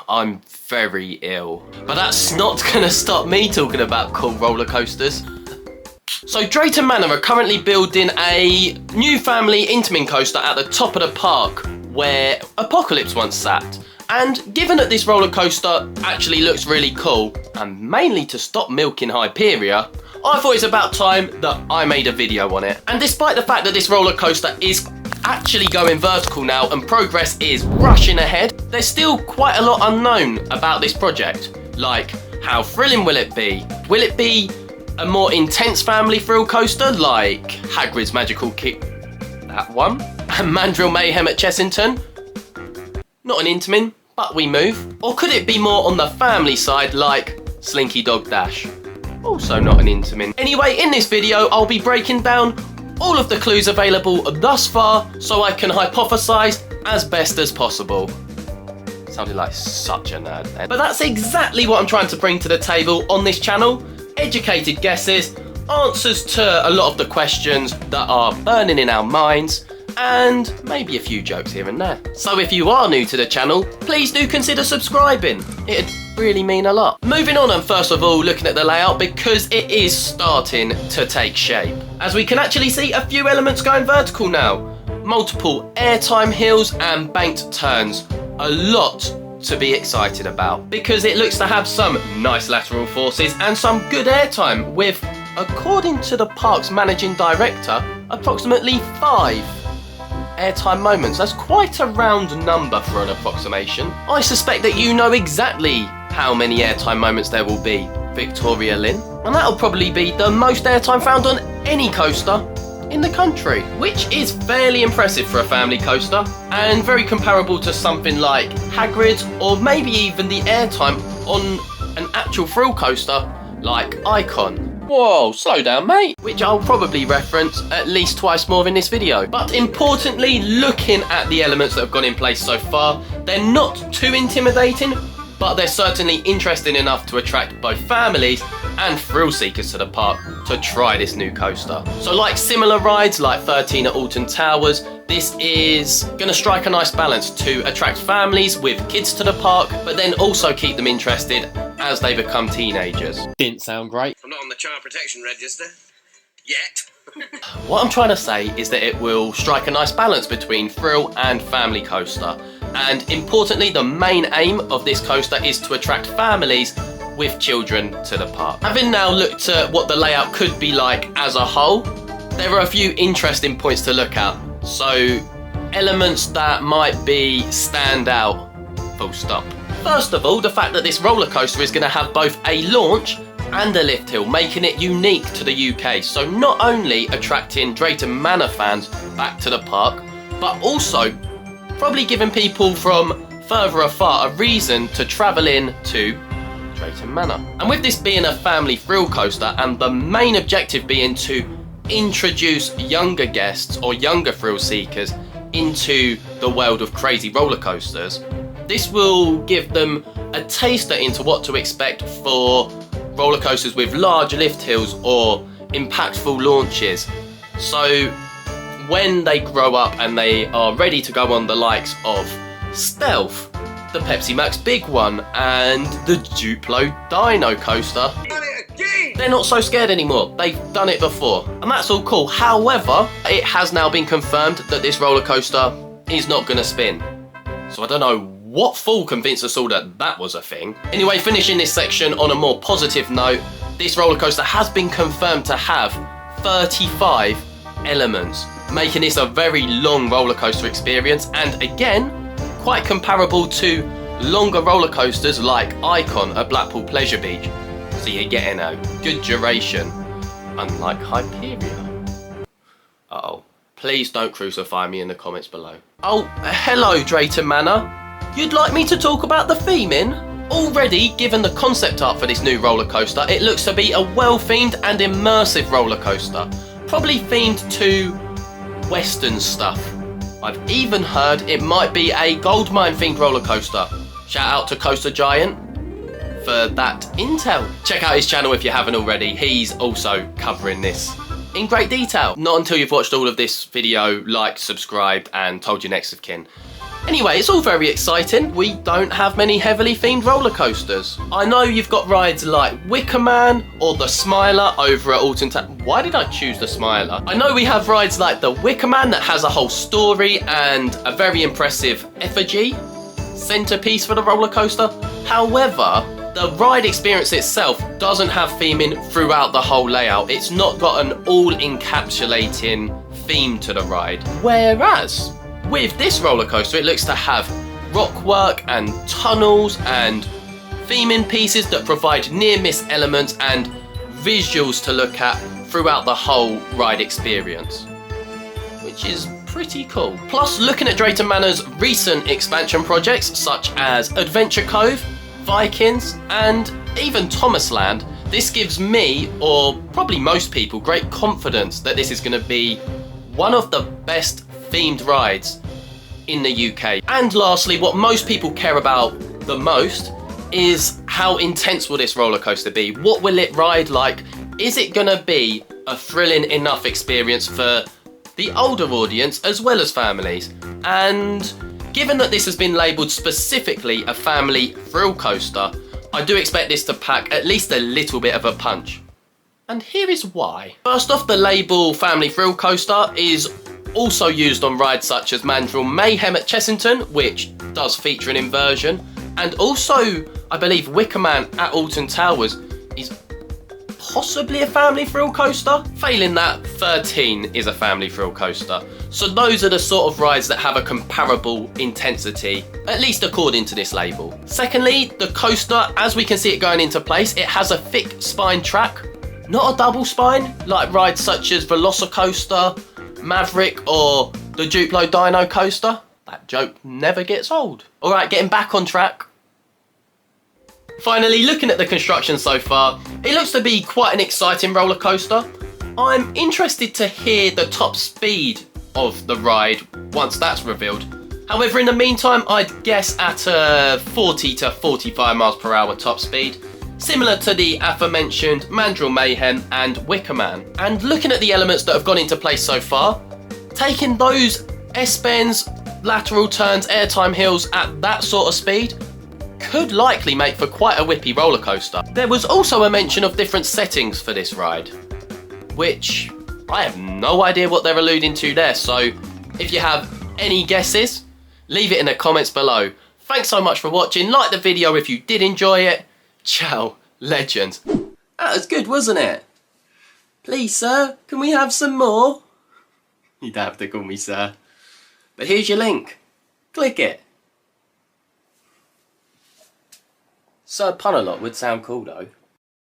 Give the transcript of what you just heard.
I'm very ill. But that's not gonna stop me talking about cool roller coasters. So Drayton Manor are currently building a new family Intamin coaster at the top of the park where Apocalypse once sat. And given that this roller coaster actually looks really cool, and mainly to stop milking Hyperia, I thought it's about time that I made a video on it. And despite the fact that this roller coaster is actually going vertical now and progress is rushing ahead, there's still quite a lot unknown about this project. Like, how thrilling will it be? Will it be a more intense family thrill coaster like Hagrid's Magical Kick, that one, and Mandrill Mayhem at Chessington? Not an Intamin, but we move. Or could it be more on the family side like Slinky Dog Dash? Also not an Intamin. Anyway, in this video, I'll be breaking down all of the clues available thus far so I can hypothesize as best as possible. Sounded like such a nerd then. But that's exactly what I'm trying to bring to the table on this channel. Educated guesses, answers to a lot of the questions that are burning in our minds, and maybe a few jokes here and there. So if you are new to the channel, please do consider subscribing. It'd really mean a lot. Moving on, and first of all looking at the layout, because it is starting to take shape. As we can actually see a few elements going vertical now. Multiple airtime hills and banked turns. A lot to be excited about, because it looks to have some nice lateral forces and some good airtime with, according to the park's managing director, approximately 5 airtime moments. That's quite a round number for an approximation. I suspect that you know exactly how many airtime moments there will be, Victoria Lynn. And that'll probably be the most airtime found on any coaster in the country, which is fairly impressive for a family coaster and very comparable to something like Hagrid's, or maybe even the airtime on an actual thrill coaster like Icon. Whoa, slow down, mate. Which I'll probably reference at least twice more in this video. But importantly, looking at the elements that have gone in place so far, they're not too intimidating, but they're certainly interesting enough to attract both families and thrill seekers to the park to try this new coaster. So like similar rides like 13 at Alton Towers, this is going to strike a nice balance to attract families with kids to the park, but then also keep them interested as they become teenagers. Didn't sound great. I'm not on the child protection register yet. What I'm trying to say is that it will strike a nice balance between thrill and family coaster. And importantly, the main aim of this coaster is to attract families with children to the park. Having now looked at what the layout could be like as a whole, there are a few interesting points to look at. So, elements that might be stand out, full stop. First of all, the fact that this roller coaster is going to have both a launch and a lift hill, making it unique to the UK. So not only attracting Drayton Manor fans back to the park, but also probably giving people from further afar a reason to travel in to Drayton Manor. And with this being a family thrill coaster and the main objective being to introduce younger guests or younger thrill seekers into the world of crazy roller coasters, this will give them a taster into what to expect for roller coasters with large lift hills or impactful launches. So when they grow up and they are ready to go on the likes of Stealth, the Pepsi Max Big One, and the Duplo Dino coaster, they're not so scared anymore. They've done it before, and that's all cool. However, it has now been confirmed that this roller coaster is not going to spin. So I don't know what fool convinced us all that that was a thing. Anyway, finishing this section on a more positive note, this roller coaster has been confirmed to have 35 elements, making this a very long roller coaster experience, and again, quite comparable to longer roller coasters like Icon at Blackpool Pleasure Beach. So you're getting a good duration, unlike Hyperia. Uh-oh. Please don't crucify me in the comments below. Oh, hello Drayton Manor. You'd like me to talk about the theming? Already, given the concept art for this new roller coaster, it looks to be a well-themed and immersive roller coaster. Probably themed to Western stuff. I've even heard it might be a goldmine themed roller coaster. Shout out to Coaster Giant for that intel. Check out his channel if you haven't already. He's also covering this in great detail. Not until you've watched all of this video, liked, subscribed and told your next of kin. Anyway, it's all very exciting. We don't have many heavily themed roller coasters. I know you've got rides like Wicker Man or the Smiler over at Alton Towers. Why did I choose the Smiler? I know we have rides like the Wicker Man that has a whole story and a very impressive effigy centerpiece for the roller coaster. However, the ride experience itself doesn't have theming throughout the whole layout. It's not got an all-encapsulating theme to the ride. Whereas, with this roller coaster, it looks to have rock work and tunnels and theming pieces that provide near-miss elements and visuals to look at throughout the whole ride experience, which is pretty cool. Plus, looking at Drayton Manor's recent expansion projects such as Adventure Cove, Vikings and even Thomasland, this gives me, or probably most people, great confidence that this is going to be one of the best themed rides in the UK. And lastly, what most people care about the most is how intense will this roller coaster be? What will it ride like? Is it gonna be a thrilling enough experience for the older audience as well as families? And given that this has been labelled specifically a family thrill coaster, I do expect this to pack at least a little bit of a punch. And here is why. First off, the label Family Thrill Coaster is also used on rides such as Mandrill Mayhem at Chessington, which does feature an inversion, and also, I believe, Wicker Man at Alton Towers is possibly a family thrill coaster. Failing that, 13 is a family thrill coaster. So those are the sort of rides that have a comparable intensity, at least according to this label. Secondly, the coaster, as we can see it going into place, it has a thick spine track, not a double spine, like rides such as Velocicoaster, Maverick or the Duplo Dino coaster. That joke never gets old. Alright, getting back on track. Finally, looking at the construction so far, it looks to be quite an exciting roller coaster. I'm interested to hear the top speed of the ride once that's revealed. However, in the meantime, I'd guess at a 40 to 45 miles per hour top speed, similar to the aforementioned Mandrill Mayhem and Wicker Man. And looking at the elements that have gone into place so far, taking those S-bends, lateral turns, airtime hills at that sort of speed could likely make for quite a whippy roller coaster. There was also a mention of different settings for this ride, which I have no idea what they're alluding to there, so if you have any guesses, leave it in the comments below. Thanks so much for watching, like the video if you did enjoy it. Ciao, legends. That was good, wasn't it? Please, sir, can we have some more? You don't have to call me sir. But here's your link. Click it. Sir Pun a lot would sound cool though.